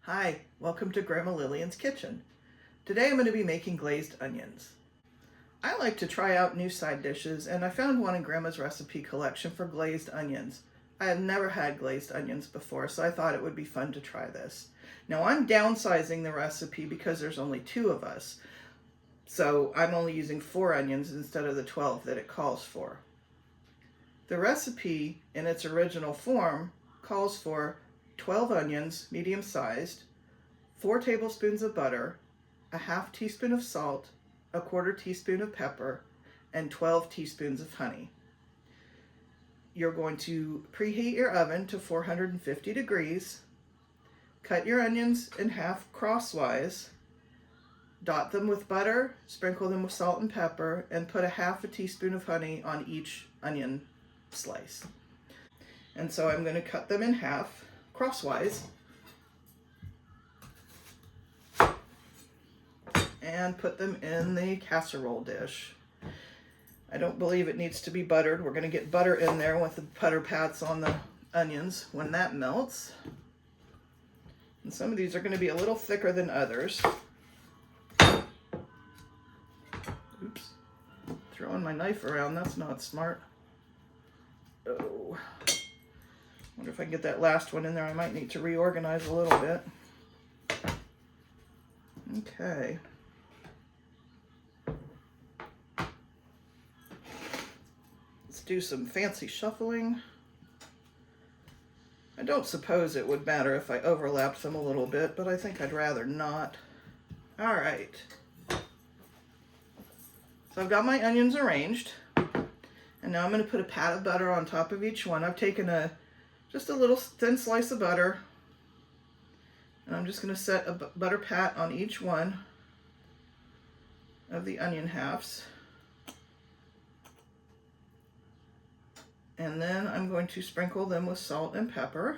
Hi, welcome to Grandma Lillian's kitchen. Today I'm going to be making glazed onions. I like to try out new side dishes, and I found one in Grandma's recipe collection for glazed onions. I have never had glazed onions before, so I thought it would be fun to try this. Now I'm downsizing the recipe because there's only 2 of us, so I'm only using 4 onions instead of the 12 that it calls for. The recipe in its original form calls for 12 onions, medium sized, 4 tablespoons of butter, a half teaspoon of salt, a quarter teaspoon of pepper, and 12 teaspoons of honey. You're going to preheat your oven to 450 degrees, cut your onions in half crosswise, dot them with butter, sprinkle them with salt and pepper, and put a half a teaspoon of honey on each onion slice. And so I'm going to cut them in half crosswise and put them in the casserole dish. I don't believe it needs to be buttered. We're going to get butter in there with the butter pats on the onions when that melts. And some of these are going to be a little thicker than others. Oops. Throwing my knife around, that's not smart. Oh. Wonder if I can get that last one in there. I might need to reorganize a little bit. Okay. Let's do some fancy shuffling. I don't suppose it would matter if I overlapped them a little bit, but I think I'd rather not. All right. So I've got my onions arranged, and now I'm going to put a pat of butter on top of each one. I've taken just a little thin slice of butter, and I'm just going to set a butter pat on each one of the onion halves. And then I'm going to sprinkle them with salt and pepper.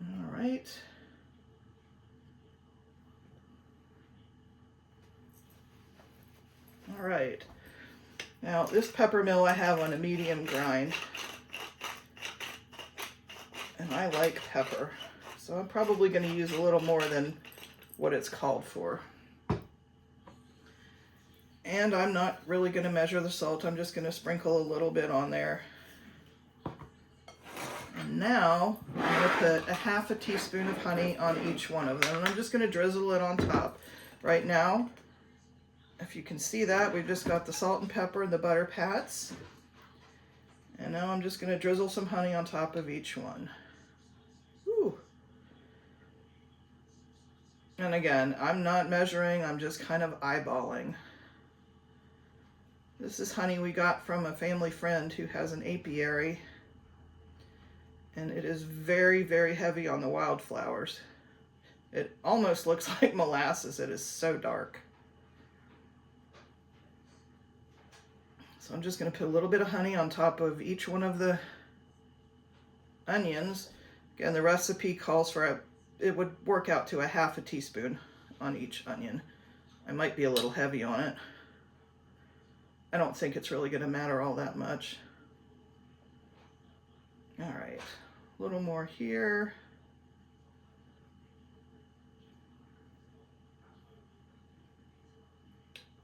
All right. All right. Now this pepper mill I have on a medium grind, and I like pepper, so I'm probably going to use a little more than what it's called for. And I'm not really going to measure the salt. I'm just going to sprinkle a little bit on there. And now I'm going to put a half a teaspoon of honey on each one of them, and I'm just going to drizzle it on top. Right now, if you can see that, we've just got the salt and pepper and the butter pats. And now I'm just going to drizzle some honey on top of each one. Ooh. And again, I'm not measuring, I'm just kind of eyeballing. This is honey we got from a family friend who has an apiary, and it is very, very heavy on the wildflowers. It almost looks like molasses. It is so dark. So I'm just going to put a little bit of honey on top of each one of the onions. Again, the recipe calls for it would work out to a half a teaspoon on each onion. I might be a little heavy on it. I don't think it's really going to matter all that much. All right, a little more here.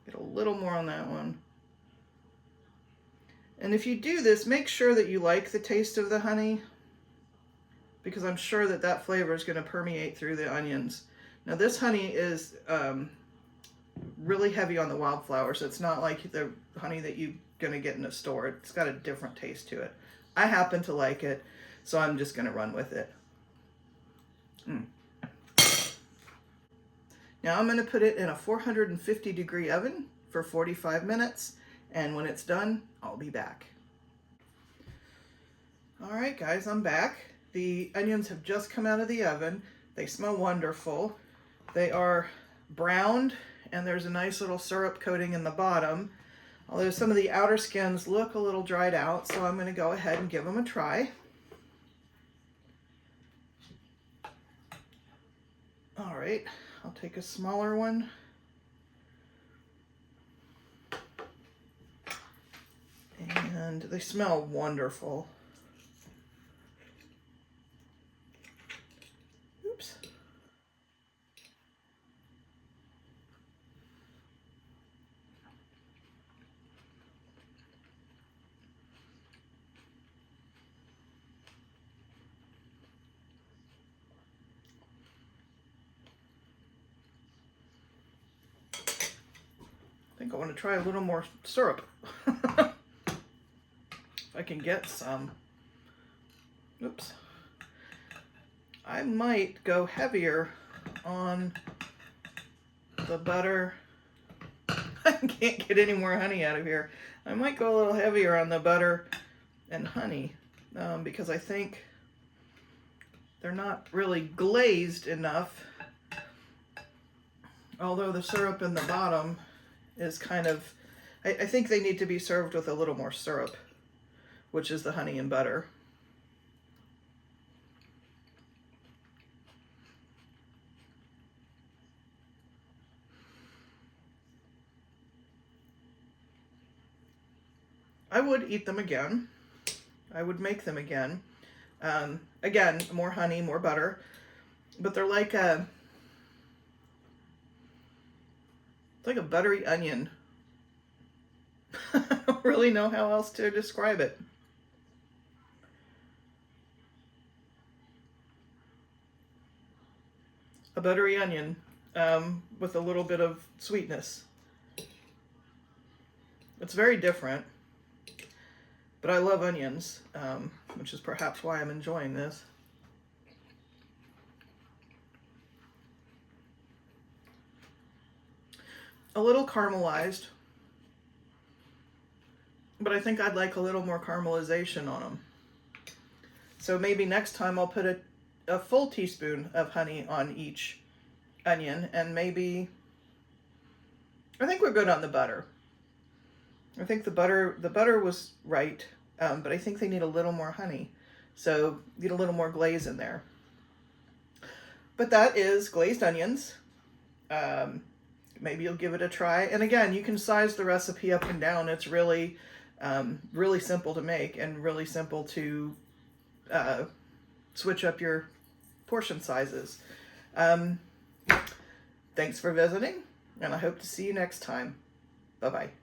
Get a little more on that one. And if you do this, make sure that you like the taste of the honey, because I'm sure that that flavor is going to permeate through the onions. Now this honey is really heavy on the wildflowers. It's not like the honey that you're going to get in a store. It's got a different taste to it. I happen to like it, so I'm just going to run with it. Now I'm going to put it in a 450 degree oven for 45 minutes, and when it's done, I'll be back. All right, guys, I'm back. The onions have just come out of the oven. They smell wonderful. They are browned, and there's a nice little syrup coating in the bottom. Although some of the outer skins look a little dried out, so I'm going to go ahead and give them a try. All right, I'll take a smaller one. And they smell wonderful. think I want to try a little more syrup. If I can get some. Oops. I might go heavier on the butter. I can't get any more honey out of here. I might go a little heavier on the butter and honey because I think they're not really glazed enough. Although the syrup in the bottom is kind of, I think they need to be served with a little more syrup, which is the honey and butter. I would eat them again. I would make them again. Again, more honey, more butter, but they're like a buttery onion. I don't really know how else to describe it. A buttery onion with a little bit of sweetness. It's very different, but I love onions, which is perhaps why I'm enjoying this. A little caramelized, but I think I'd like a little more caramelization on them. So maybe next time I'll put a full teaspoon of honey on each onion, and maybe, I think we're good on the butter. I think the butter was right, but I think they need a little more honey. So need a little more glaze in there. But that is glazed onions. Maybe you'll give it a try. And again, you can size the recipe up and down. It's really, really simple to make and really simple to switch up your portion sizes. Thanks for visiting, and I hope to see you next time. Bye-bye.